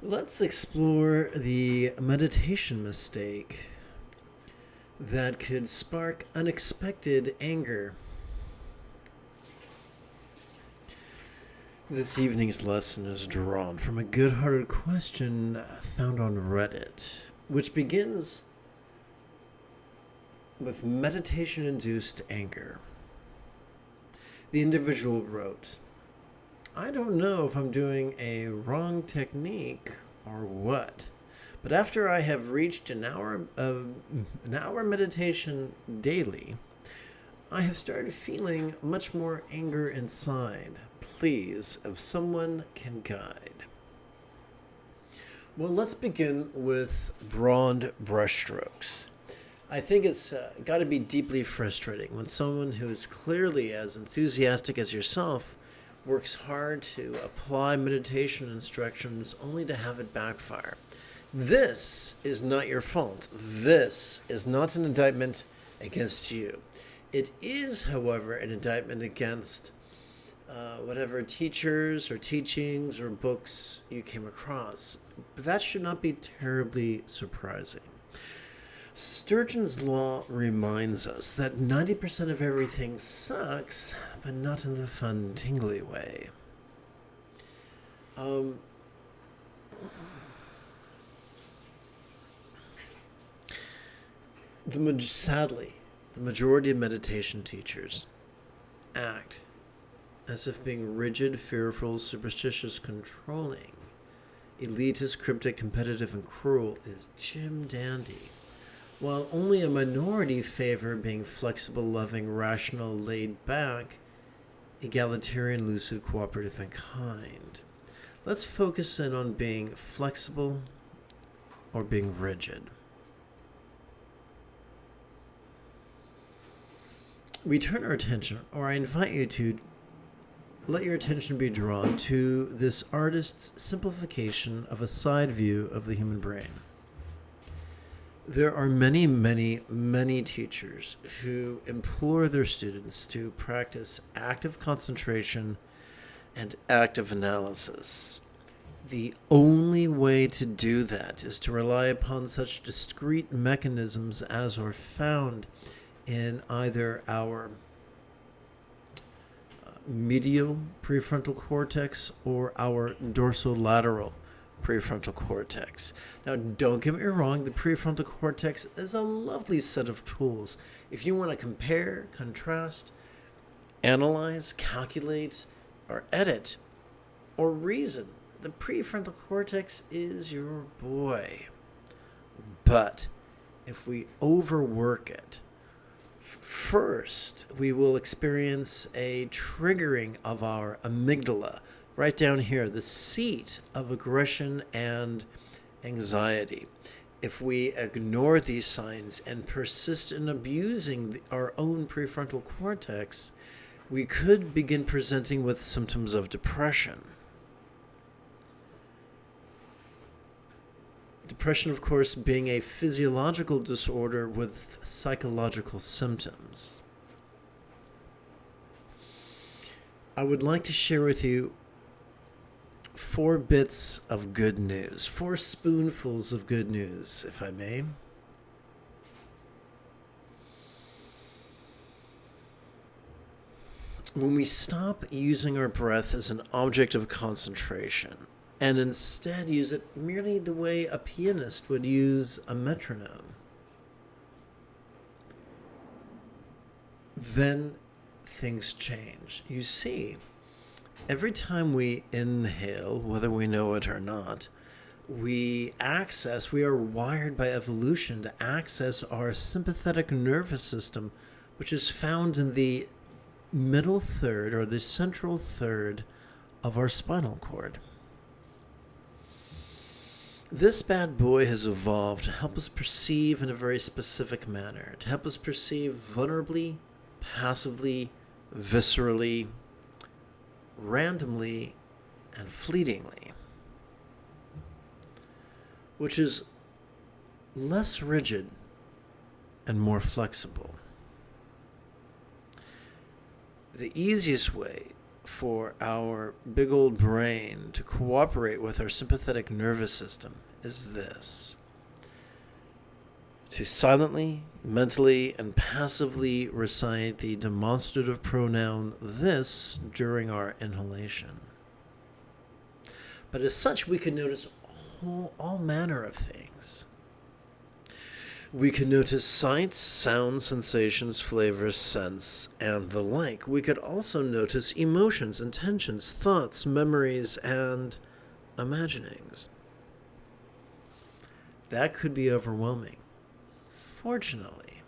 Let's explore the meditation mistake that could spark unexpected anger. This evening's lesson is drawn from a good-hearted question found on Reddit, which begins with meditation-induced anger. The individual wrote, "I don't know if I'm doing a wrong technique or what, but after I have reached an hour meditation daily, I have started feeling much more anger inside. Please, if someone can guide." Well, let's begin with broad brushstrokes. I think it's got to be deeply frustrating when someone who is clearly as enthusiastic as yourself works hard to apply meditation instructions only to have it backfire. This is not your fault. This is not an indictment against you. It is, however, an indictment against whatever teachers or teachings or books you came across. But that should not be terribly surprising. Sturgeon's law reminds us that 90% of everything sucks, but not in the fun, tingly way. Sadly, the majority of meditation teachers act as if being rigid, fearful, superstitious, controlling, elitist, cryptic, competitive, and cruel is Jim Dandy, while only a minority favor being flexible, loving, rational, laid back, egalitarian, lucid, cooperative, and kind. Let's focus in on being flexible or being rigid. We turn our attention, or I invite you to let your attention be drawn to this artist's simplification of a side view of the human brain. There are many, many, many teachers who implore their students to practice active concentration and active analysis. The only way to do that is to rely upon such discrete mechanisms as are found in either our medial prefrontal cortex or our dorsolateral prefrontal cortex. Now, don't get me wrong, the prefrontal cortex is a lovely set of tools. If you want to compare, contrast, analyze, calculate, or edit, or reason, the prefrontal cortex is your boy. But if we overwork it, first, we will experience a triggering of our amygdala, right down here, the seat of aggression and anxiety. If we ignore these signs and persist in abusing our own prefrontal cortex, we could begin presenting with symptoms of depression. Depression, of course, being a physiological disorder with psychological symptoms. I would like to share with you 4 bits of good news, 4 spoonfuls of good news, if I may. When we stop using our breath as an object of concentration, and instead use it merely the way a pianist would use a metronome, then things change. You see, every time we inhale, whether we know it or not, we are wired by evolution to access our sympathetic nervous system, which is found in the middle third or the central third of our spinal cord. This bad boy has evolved to help us perceive in a very specific manner, to help us perceive vulnerably, passively, viscerally, randomly, and fleetingly, which is less rigid and more flexible. The easiest way for our big old brain to cooperate with our sympathetic nervous system is this: to silently, mentally, and passively recite the demonstrative pronoun this during our inhalation. But as such, we can notice all manner of things. We can notice sights, sounds, sensations, flavors, scents, and the like. We could also notice emotions, intentions, thoughts, memories, and imaginings. That could be overwhelming. Fortunately,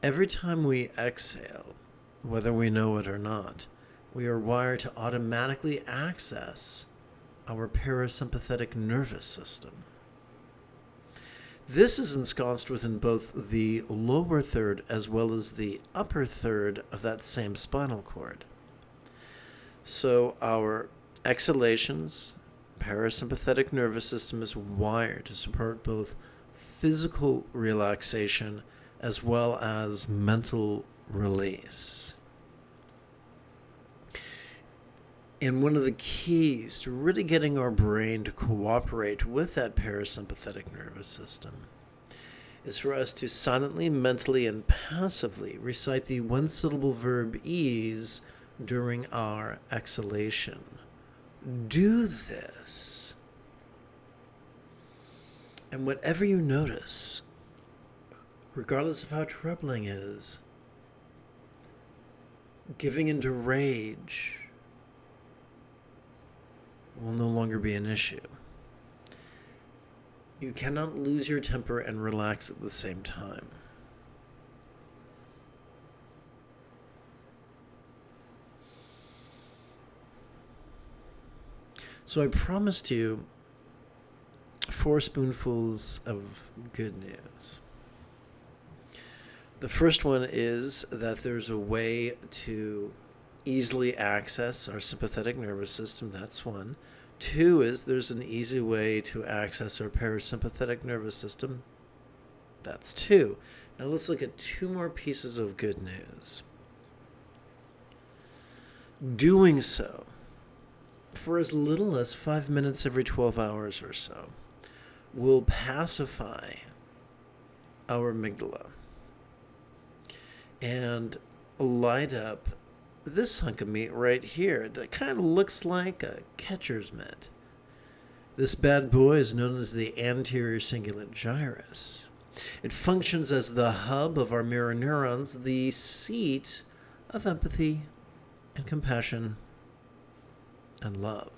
every time we exhale, whether we know it or not, we are wired to automatically access our parasympathetic nervous system. This is ensconced within both the lower third as well as the upper third of that same spinal cord. So our exhalations, parasympathetic nervous system is wired to support both physical relaxation as well as mental release. And one of the keys to really getting our brain to cooperate with that parasympathetic nervous system is for us to silently, mentally, and passively recite the one-syllable verb ease during our exhalation. Do this. And whatever you notice, regardless of how troubling it is, giving into rage will no longer be an issue. You cannot lose your temper and relax at the same time. So I promised you 4 spoonfuls of good news. The first one is that there's a way to easily access our sympathetic nervous system. That's one. 2 is there's an easy way to access our parasympathetic nervous system. That's 2. Now let's look at 2 more pieces of good news. Doing so for as little as 5 minutes every 12 hours or so will pacify our amygdala and light up this hunk of meat right here that kind of looks like a catcher's mitt. This bad boy is known as the anterior cingulate gyrus. It functions as the hub of our mirror neurons, the seat of empathy and compassion and love.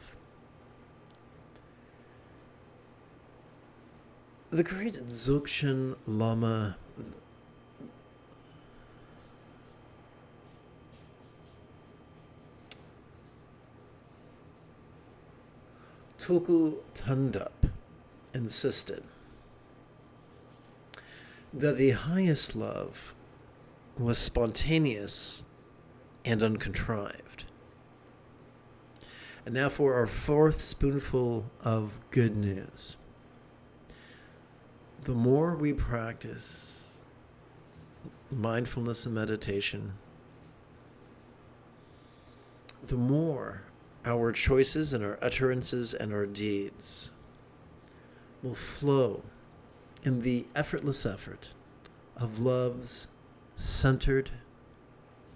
The great Dzogchen Lama Tulku Thondup insisted that the highest love was spontaneous and uncontrived. And now for our 4th spoonful of good news. The more we practice mindfulness and meditation, the more our choices and our utterances and our deeds will flow in the effortless effort of love's centered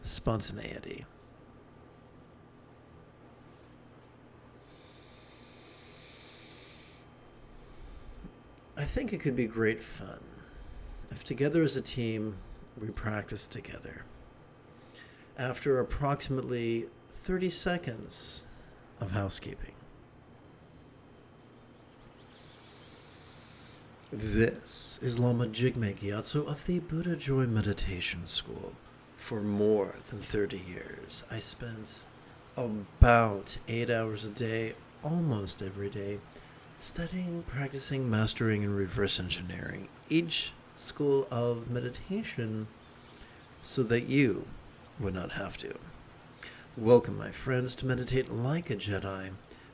spontaneity. I think it could be great fun if together as a team we practice together. After approximately 30 seconds of housekeeping. This is Lama Jigme Gyatso of the Buddha Joy Meditation School. For more than 30 years, I spent about 8 hours a day, almost every day, studying, practicing, mastering, and reverse engineering each school of meditation so that you would not have to. Welcome, my friends, to Meditate Like a Jedi,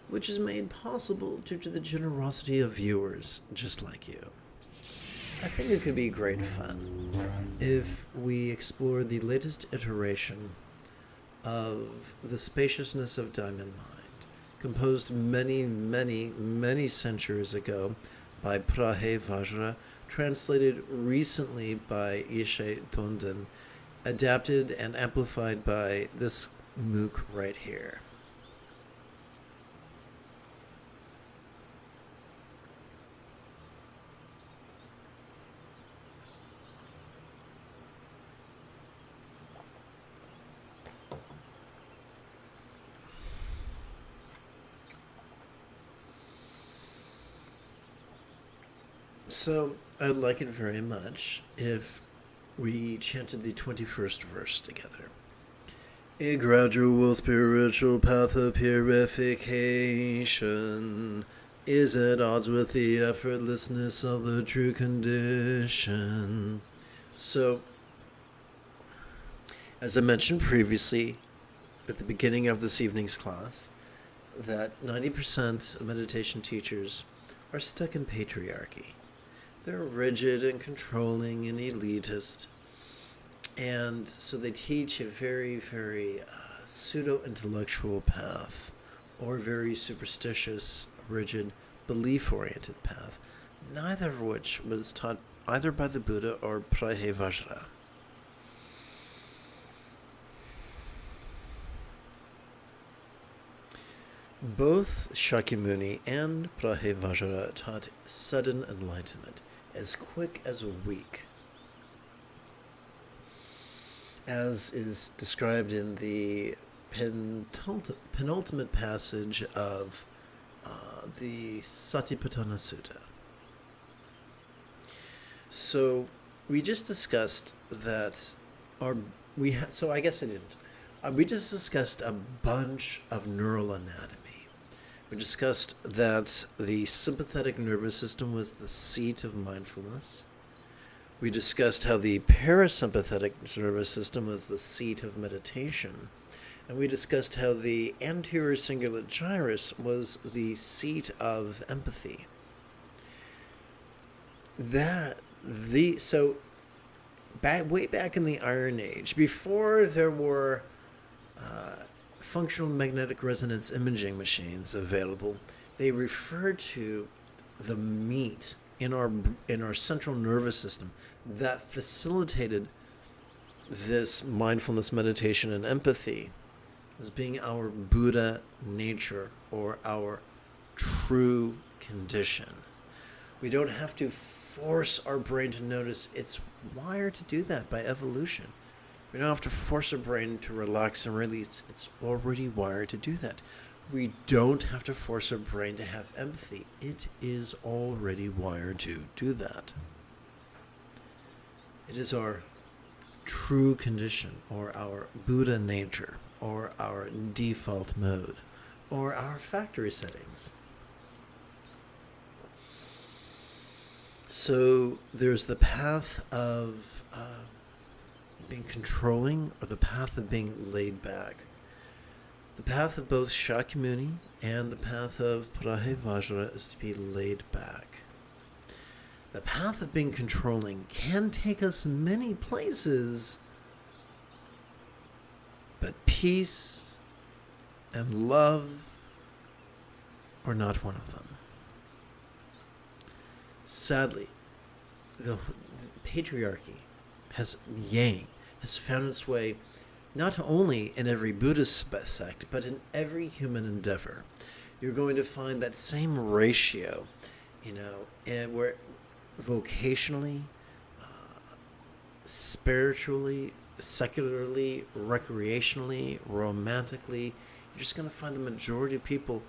which is made possible due to the generosity of viewers just like you. I think it could be great fun if we explore the latest iteration of the spaciousness of diamond mind, composed many, many, many centuries ago by Prahe Vajra, translated recently by Ishe Tonden, adapted and amplified by this MOOC right here. So I'd like it very much if we chanted the 21st verse together. A gradual spiritual path of purification is at odds with the effortlessness of the true condition. So, as I mentioned previously at the beginning of this evening's class, that 90% of meditation teachers are stuck in patriarchy. They're rigid and controlling and elitist. And so they teach a very, very pseudo-intellectual path, or very superstitious, rigid, belief-oriented path, neither of which was taught either by the Buddha or Prahe Vajra. Both Shakyamuni and Prahe Vajra taught sudden enlightenment, as quick as a week, as is described in the penultimate passage of the Satipatthana Sutta. So we just discussed that so I guess I didn't. We just discussed a bunch of neural anatomy. We discussed that the sympathetic nervous system was the seat of mindfulness. We discussed how the parasympathetic nervous system was the seat of meditation. And we discussed how the anterior cingulate gyrus was the seat of empathy. Way back in the Iron Age, before there were functional magnetic resonance imaging machines available, they referred to the meat in our central nervous system that facilitated this mindfulness, meditation, and empathy as being our Buddha nature, or our true condition. We don't have to force our brain to notice. It's wired to do that by evolution. We don't have to force our brain to relax and release. It's already wired to do that. We don't have to force our brain to have empathy. It is already wired to do that. It is our true condition, or our Buddha nature, or our default mode, or our factory settings. So there's the path of being controlling, or the path of being laid back. The path of both Shakyamuni and the path of Prahe Vajra is to be laid back. The path of being controlling can take us many places, but peace and love are not one of them. Sadly, the patriarchy has found its way not only in every Buddhist sect, but in every human endeavor. You're going to find that same ratio, where vocationally, spiritually, secularly, recreationally, romantically, you're just going to find the majority of people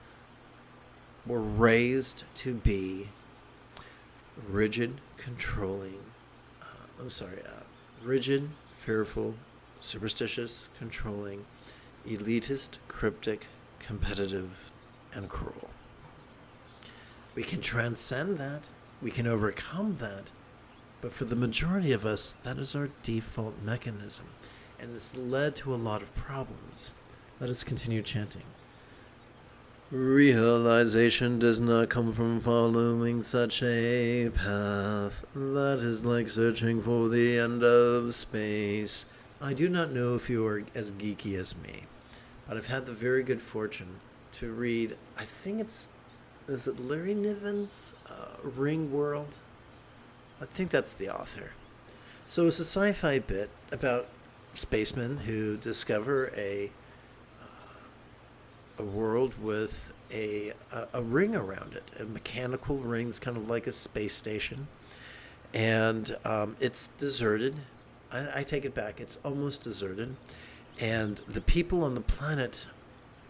were raised to be rigid, controlling, rigid, fearful, superstitious, controlling, elitist, cryptic, competitive, and cruel. We can transcend that. We can overcome that. But for the majority of us, that is our default mechanism. And it's led to a lot of problems. Let us continue chanting. Realization does not come from following such a path. That is like searching for the end of space. I do not know if you are as geeky as me, but I've had the very good fortune to read, I think is it Larry Niven's Ring World? I think that's the author. So it's a sci-fi bit about spacemen who discover a world with a ring around it, a mechanical ring. It's kind of like a space station, and it's deserted. I take it back. It's almost deserted, and the people on the planet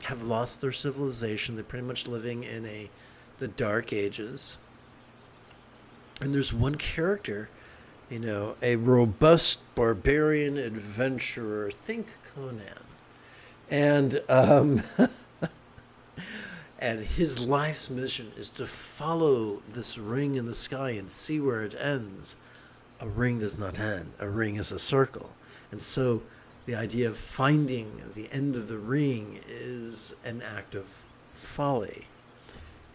have lost their civilization. They're pretty much living in the Dark Ages. And there's one character, a robust barbarian adventurer. Think Conan, and and his life's mission is to follow this ring in the sky and see where it ends. A ring does not end. A ring is a circle. And so the idea of finding the end of the ring is an act of folly.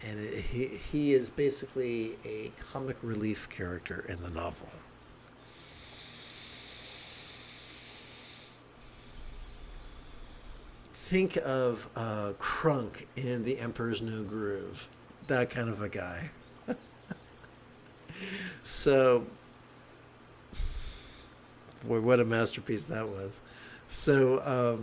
And he is basically a comic relief character in the novel. Think of Crunk in The Emperor's New Groove. That kind of a guy. So, boy, what a masterpiece that was. So,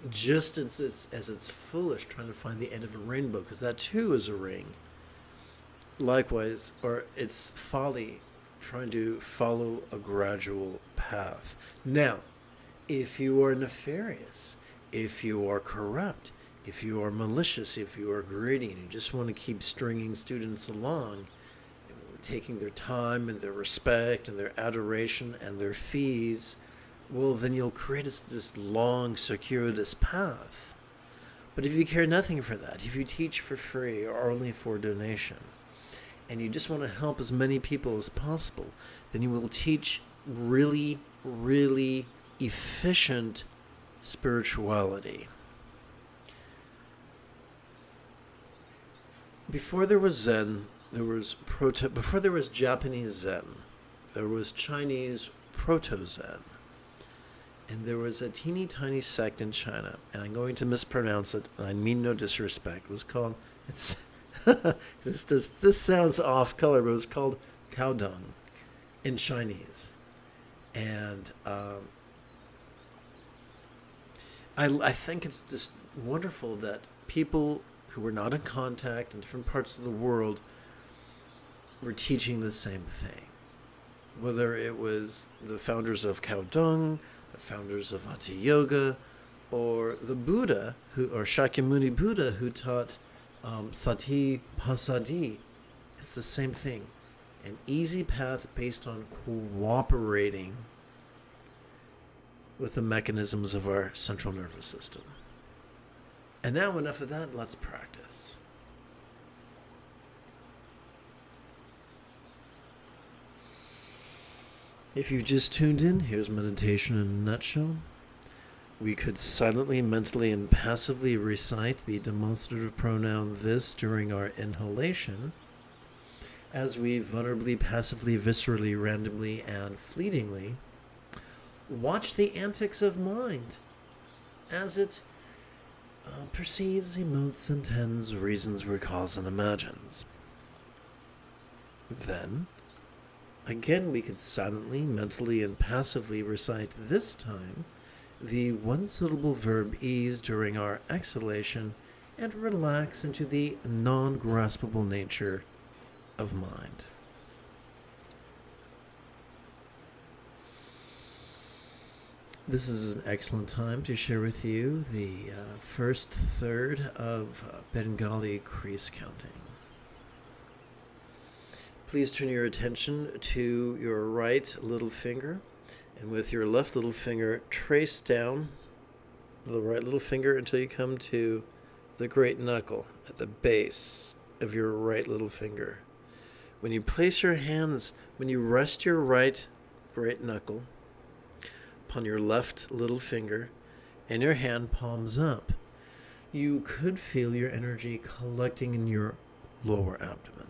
just as it's foolish trying to find the end of a rainbow, because that too is a ring. Likewise, or it's folly trying to follow a gradual path. Now, if you are nefarious, if you are corrupt, if you are malicious, if you are greedy, and you just want to keep stringing students along, taking their time and their respect and their adoration and their fees, well, then you'll create this long, circuitous path. But if you care nothing for that, if you teach for free or only for donation, and you just want to help as many people as possible, then you will teach really, really efficient spirituality. Before there was Zen, there was before there was Japanese Zen, there was Chinese Proto-Zen. And there was a teeny tiny sect in China, and I'm going to mispronounce it, and I mean no disrespect. It was called, this sounds off color, but it was called cow dung in Chinese. And I think it's just wonderful that people who were not in contact in different parts of the world were teaching the same thing. Whether it was the founders of cow dung, the founders of Hatha Yoga, or the Buddha, or Shakyamuni Buddha, who taught Sati Pasadi. It's the same thing. An easy path based on cooperating with the mechanisms of our central nervous system. And now enough of that, let's practice. If you just tuned in, here's meditation in a nutshell. We could silently, mentally, and passively recite the demonstrative pronoun this during our inhalation, as we vulnerably, passively, viscerally, randomly, and fleetingly watch the antics of mind as it perceives, emotes, intends, reasons, recalls, and imagines. Then, again, we could silently, mentally, and passively recite this time the one-syllable verb ease during our exhalation and relax into the non-graspable nature of mind. This is an excellent time to share with you the first third of Bengali crease counting. Please turn your attention to your right little finger, and with your left little finger, trace down the right little finger until you come to the great knuckle at the base of your right little finger. When you place your hands, when you rest your right great knuckle upon your left little finger and your hand palms up, you could feel your energy collecting in your lower abdomen.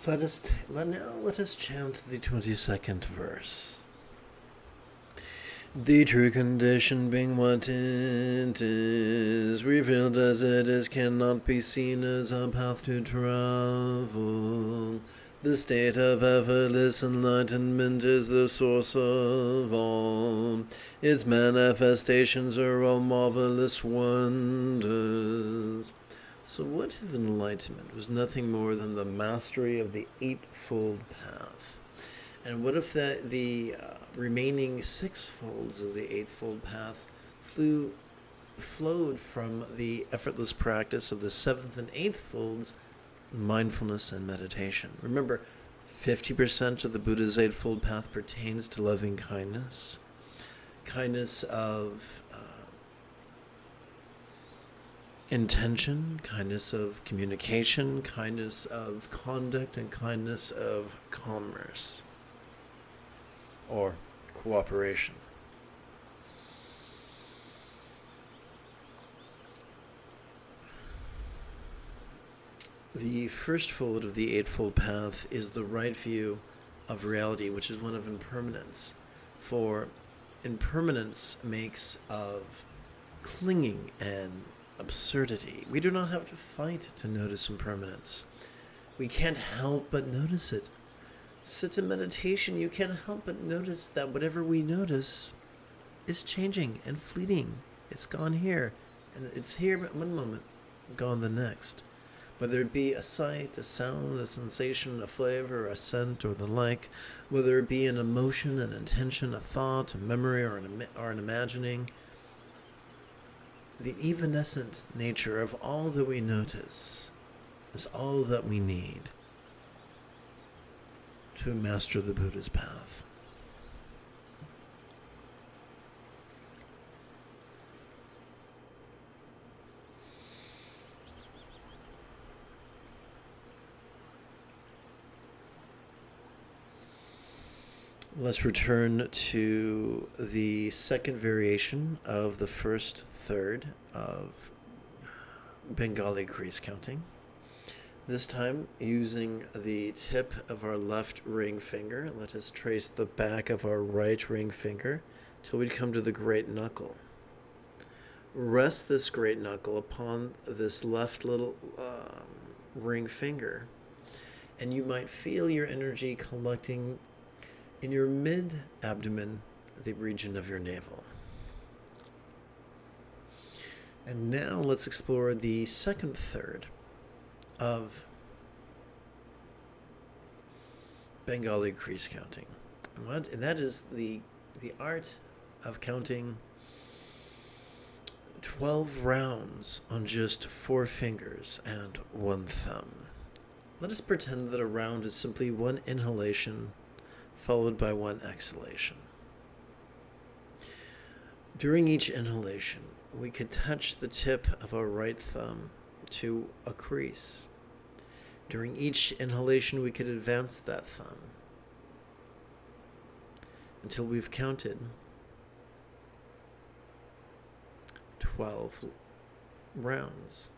Let us chant the 22nd verse. The true condition being what it is, revealed as it is, cannot be seen as a path to travel. The state of effortless enlightenment is the source of all. Its manifestations are all marvelous wonders. So what if enlightenment was nothing more than the mastery of the Eightfold Path? And what if the remaining six folds of the Eightfold Path flowed from the effortless practice of the seventh and eighth folds, mindfulness and meditation? Remember, 50% of the Buddha's Eightfold Path pertains to loving kindness, kindness of intention, kindness of communication, kindness of conduct, and kindness of commerce or cooperation. The first fold of the Eightfold Path is the right view of reality, which is one of impermanence. For impermanence makes of clinging and absurdity. We do not have to fight to notice impermanence. We can't help but notice it. Sit in meditation, you can't help but notice that whatever we notice is changing and fleeting. It's gone here, and it's here one moment, gone the next. Whether it be a sight, a sound, a sensation, a flavor, a scent, or the like, whether it be an emotion, an intention, a thought, a memory, or an imagining, the evanescent nature of all that we notice is all that we need to master the Buddha's path. Let's return to the second variation of the first third of Bengali crease counting. This time, using the tip of our left ring finger, let us trace the back of our right ring finger till we come to the great knuckle. Rest this great knuckle upon this left little ring finger, and you might feel your energy collecting in your mid-abdomen, the region of your navel. And now let's explore the second third of Bengali crease counting. And that is the art of counting 12 rounds on just 4 fingers and 1 thumb. Let us pretend that a round is simply one inhalation followed by 1 exhalation. During each inhalation, we could touch the tip of our right thumb to a crease. During each inhalation, we could advance that thumb until we've counted 12 rounds.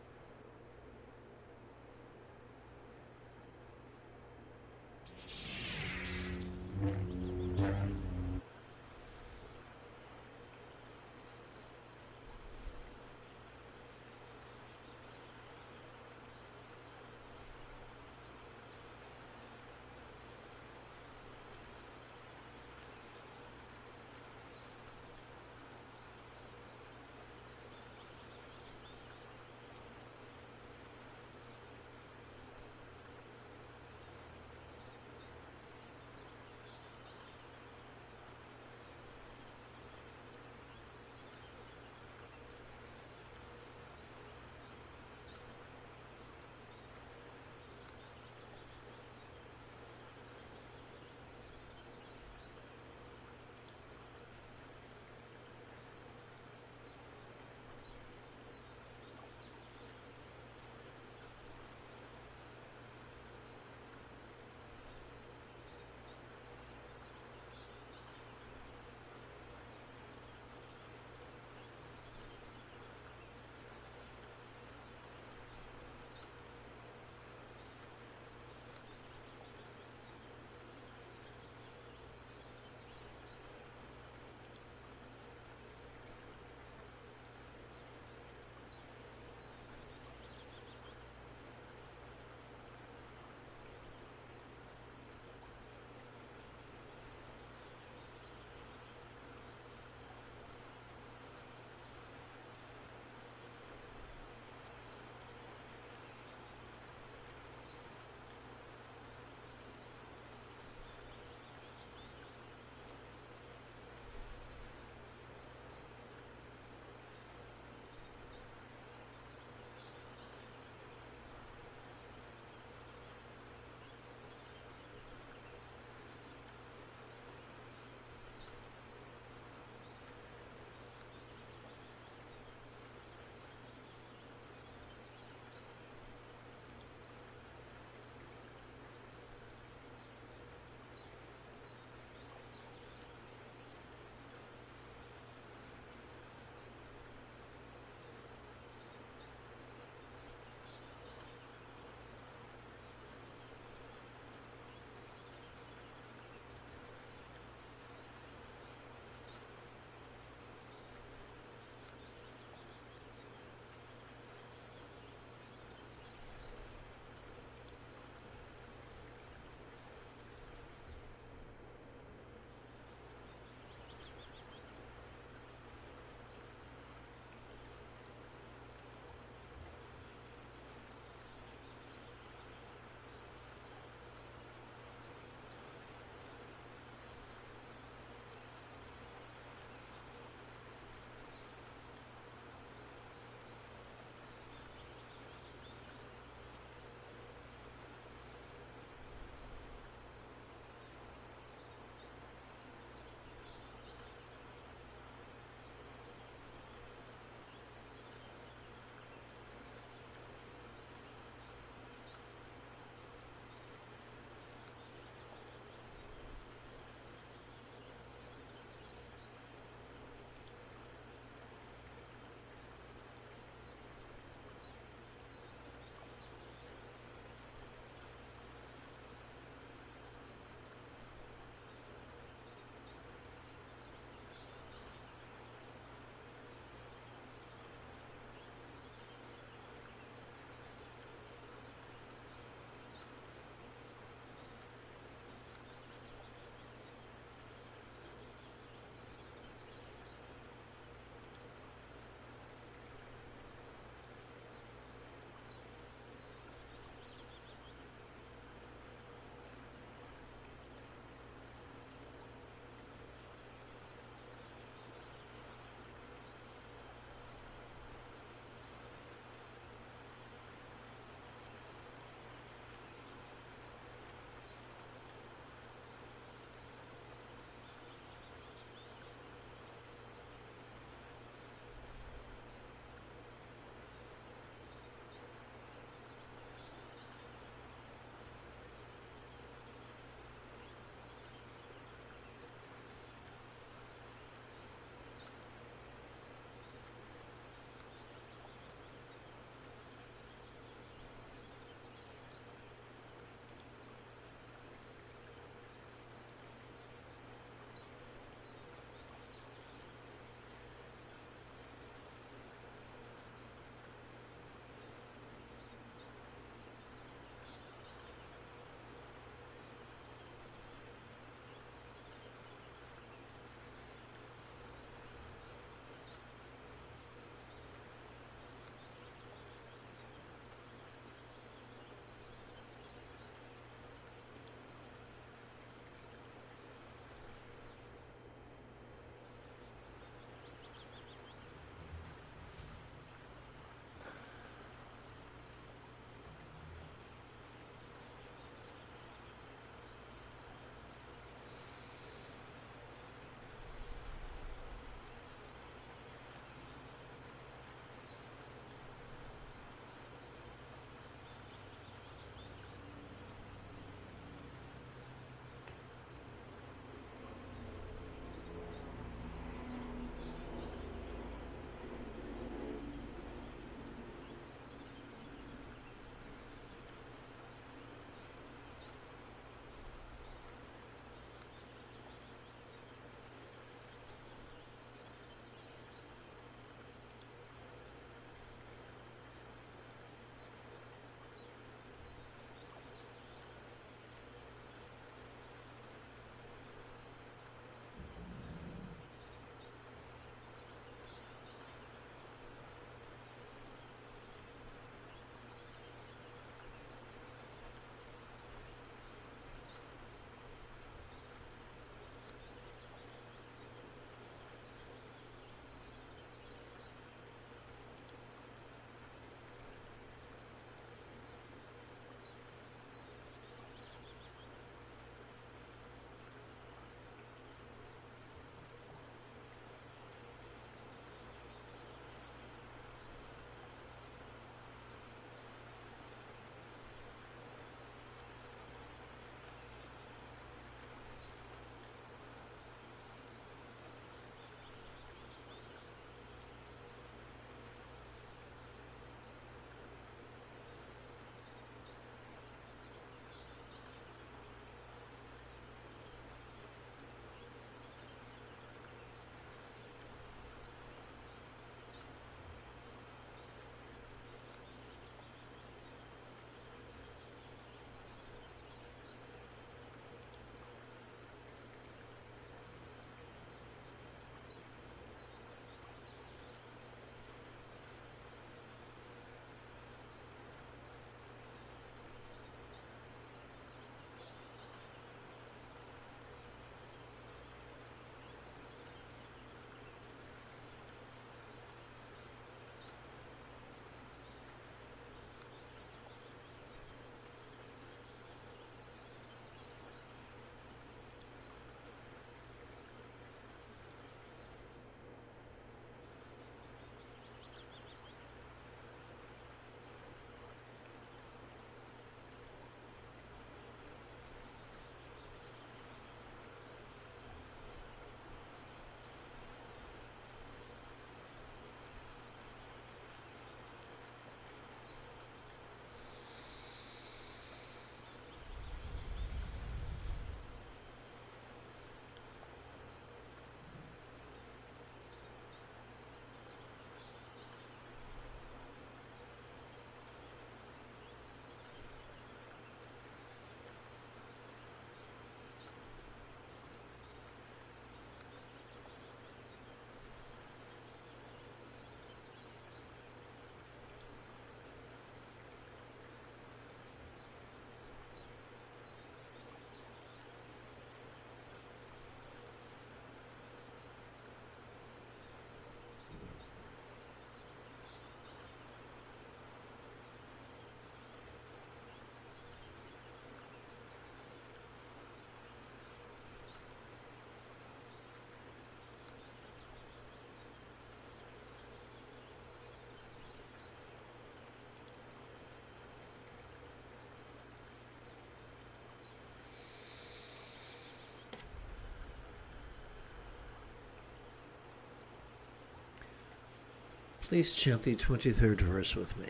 Please chant the 23rd verse with me.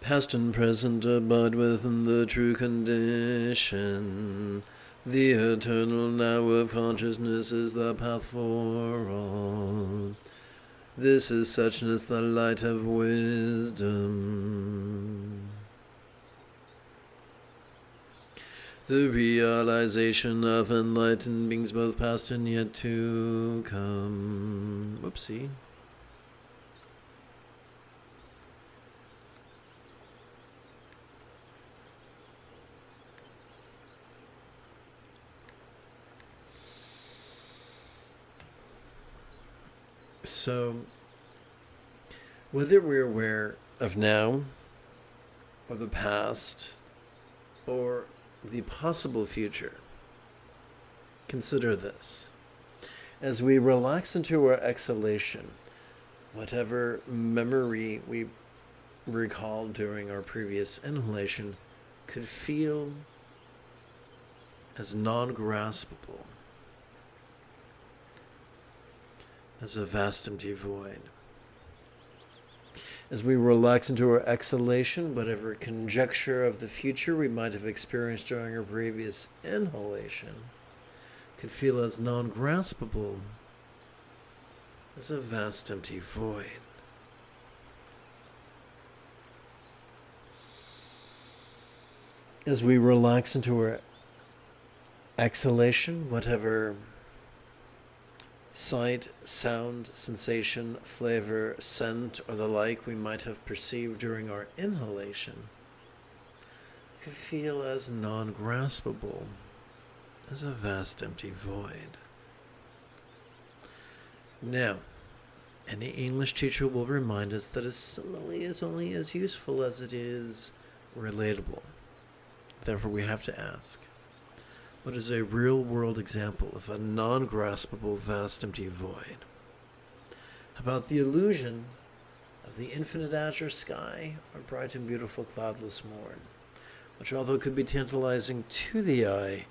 Past and present abide within the true condition. The eternal now of consciousness is the path for all. This is suchness, the light of wisdom. The realization of enlightened beings both past and yet to come. Whoopsie. So, whether we're aware of now, or the past, or the possible future, consider this. As we relax into our exhalation, whatever memory we recalled during our previous inhalation could feel as non-graspable as a vast empty void. As we relax into our exhalation, whatever conjecture of the future we might have experienced during our previous inhalation could feel as non-graspable as a vast empty void. As we relax into our exhalation, whatever sight, sound, sensation, flavor, scent, or the like we might have perceived during our inhalation could feel as non-graspable as a vast empty void. Now, any English teacher will remind us that a simile is only as useful as it is relatable. Therefore, we have to ask, what is a real-world example of a non-graspable vast empty void? About the illusion of the infinite azure sky or bright and beautiful cloudless morn, which, although could be tantalizing to the eye,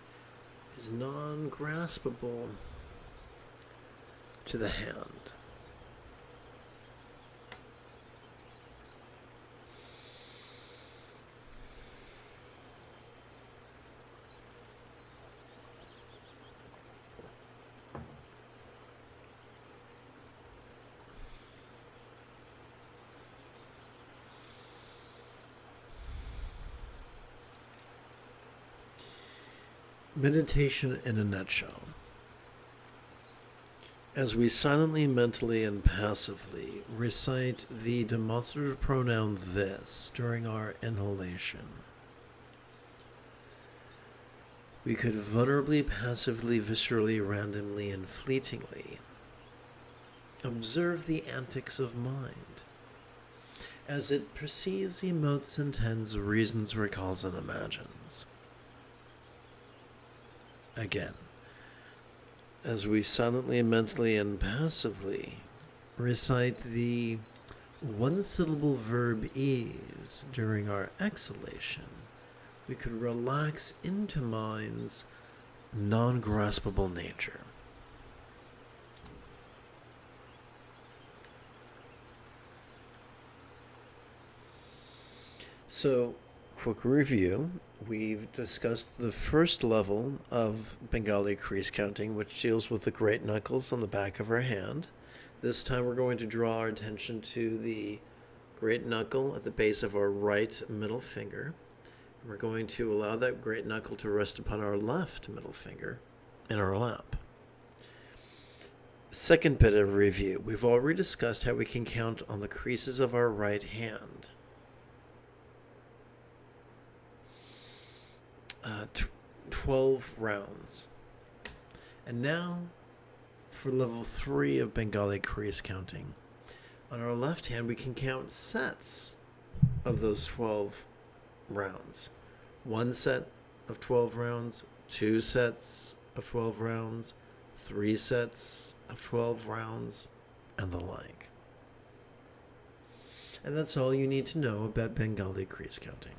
is non-graspable to the hand. Meditation in a nutshell. As we silently, mentally, and passively recite the demonstrative pronoun this during our inhalation, we could vulnerably, passively, viscerally, randomly, and fleetingly observe the antics of mind as it perceives, emotes, intends, reasons, recalls, and imagines. Again, as we silently, mentally, and passively recite the one-syllable verb is during our exhalation, we could relax into mind's non-graspable nature. So, quick review. We've discussed the first level of Bengali crease counting, which deals with the great knuckles on the back of our hand. This time we're going to draw our attention to the great knuckle at the base of our right middle finger. We're going to allow that great knuckle to rest upon our left middle finger in our lap. Second bit of review. We've already discussed how we can count on the creases of our right hand. 12 rounds. And now for level 3 of Bengali crease counting. On our left hand, we can count sets of those 12 rounds. One set of 12 rounds, 2 sets of 12 rounds, 3 sets of 12 rounds, and the like. And that's all you need to know about Bengali crease counting.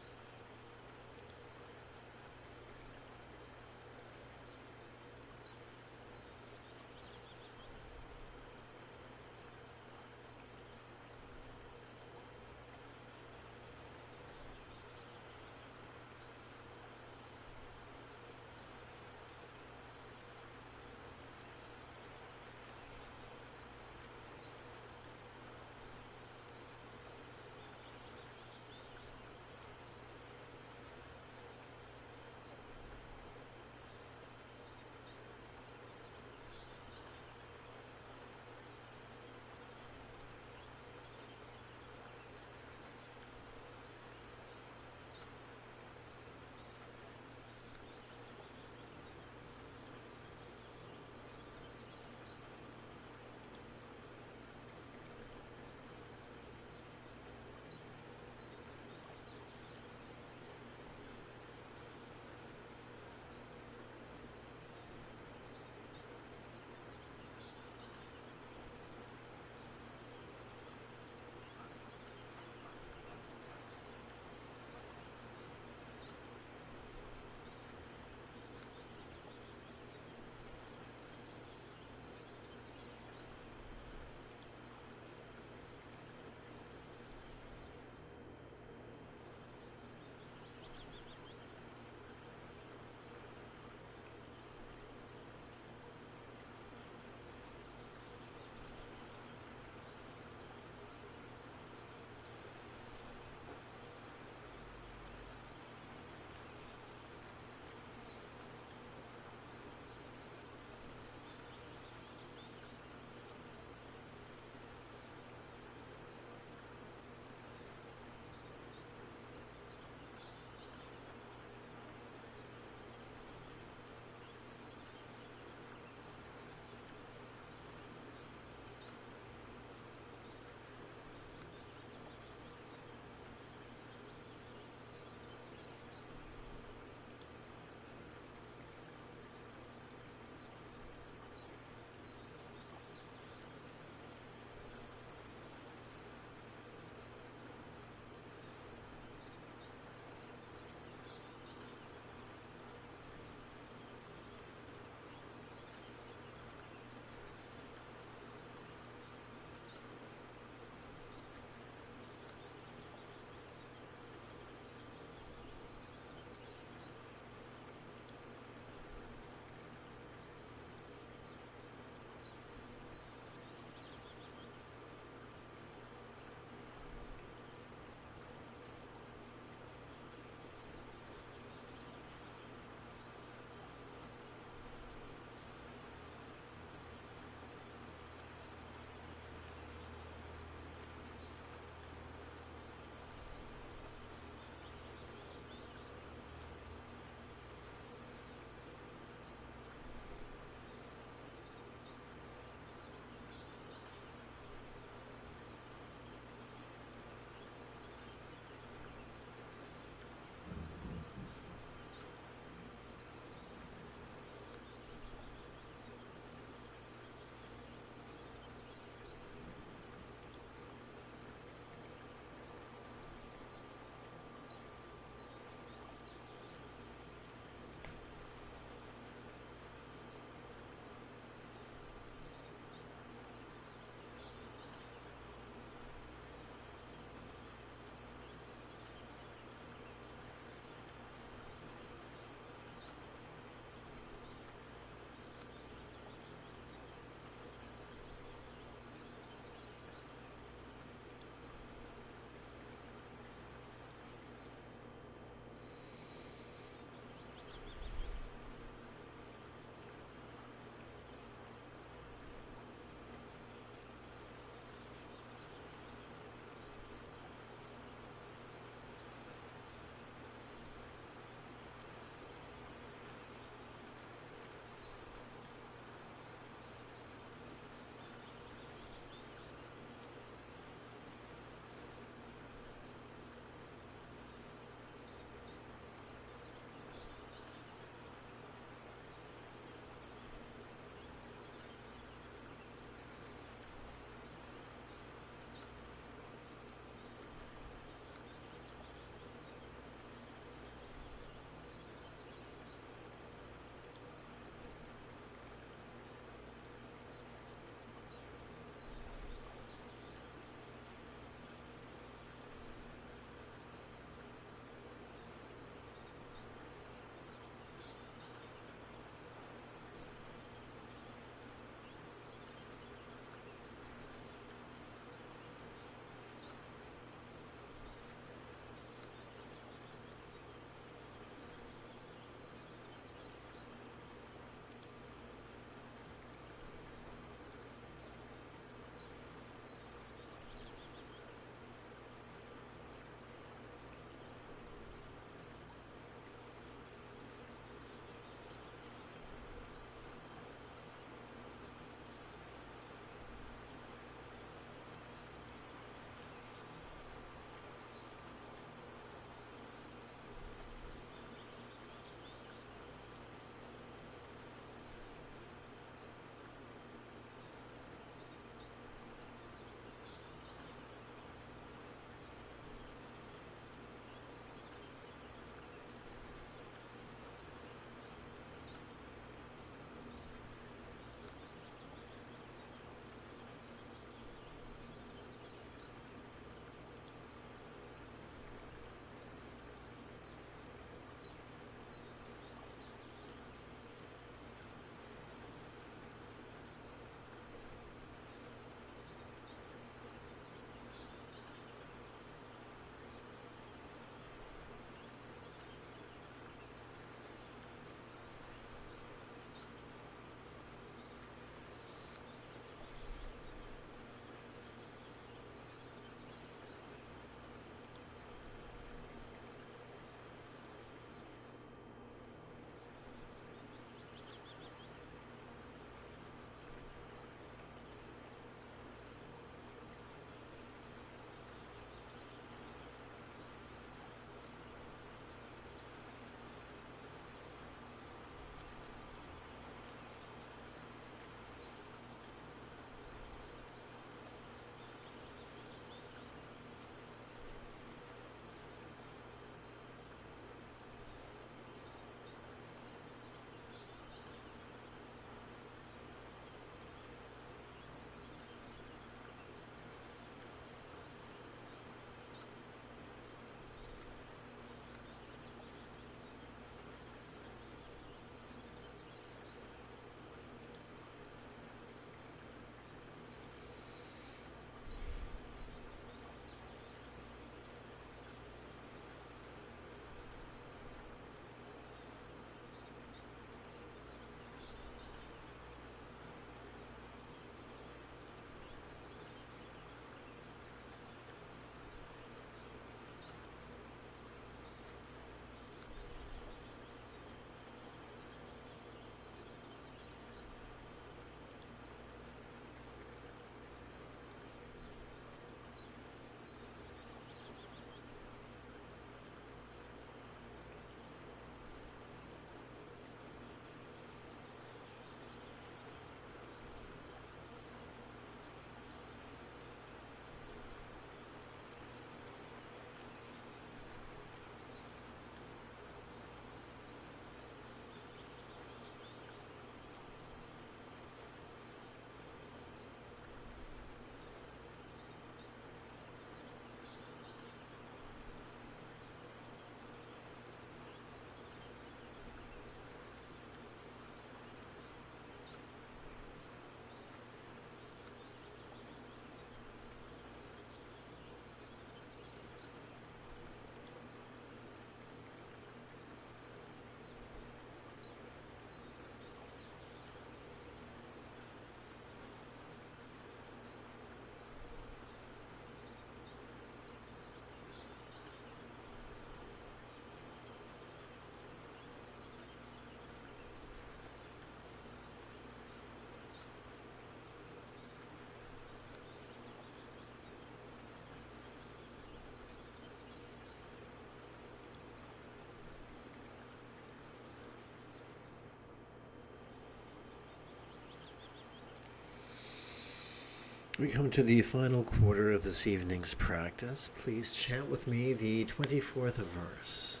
We come to the final quarter of this evening's practice. Please chant with me the 24th verse.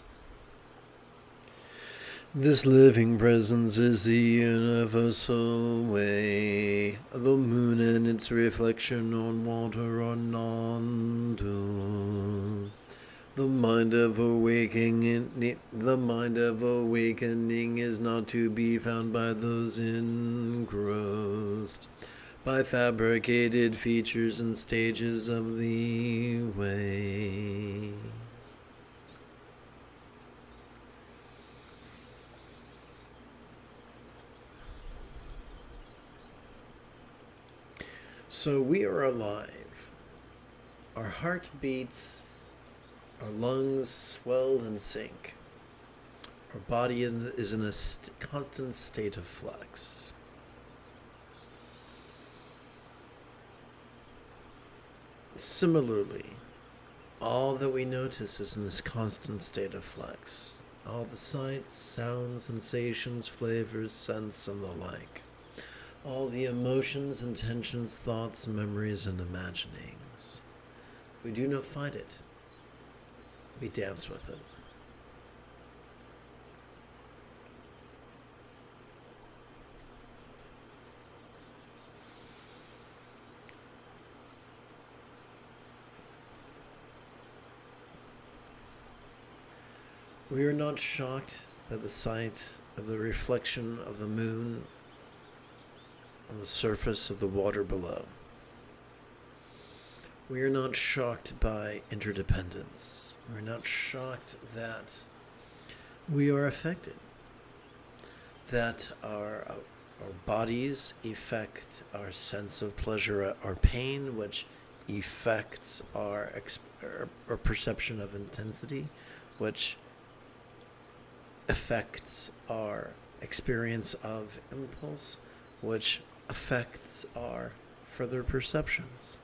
This living presence is the universal way. The moon and its reflection on water are non-dual. The mind of awakening is not to be found by those engrossed by fabricated features and stages of the way. So we are alive. Our heart beats, our lungs swell and sink. Our body is in a constant state of flux. Similarly, all that we notice is in this constant state of flux. All the sights, sounds, sensations, flavors, scents, and the like. All the emotions, intentions, thoughts, memories, and imaginings. We do not fight it. We dance with it. We are not shocked by the sight of the reflection of the moon on the surface of the water below. We are not shocked by interdependence. We're not shocked that we are affected, that our bodies affect our sense of pleasure, our pain, which affects our perception of intensity, which affects our experience of impulse, which affects our further perceptions.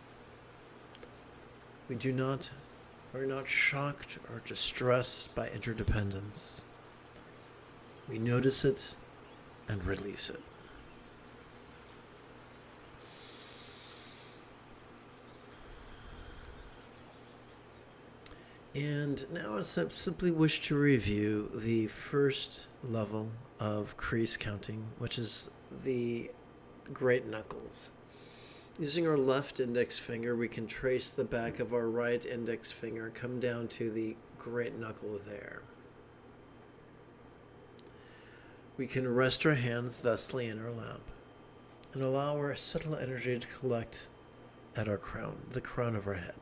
We're not shocked or distressed by interdependence. We notice it and release it. And now I simply wish to review the first level of crease counting, which is the great knuckles. Using our left index finger, we can trace the back of our right index finger, come down to the great knuckle there. We can rest our hands thusly in our lap and allow our subtle energy to collect at our crown, the crown of our head.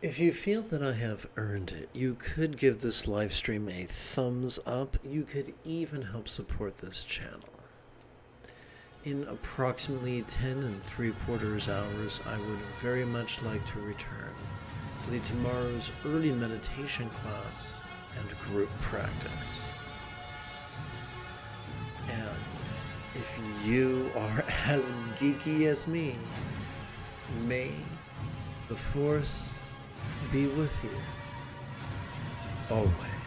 If you feel that I have earned it, you could give this live stream a thumbs up. You could even help support this channel. In approximately 10 3/4 hours, I would very much like to return to tomorrow's early meditation class and group practice. And if you are as geeky as me, may the Force be with you always.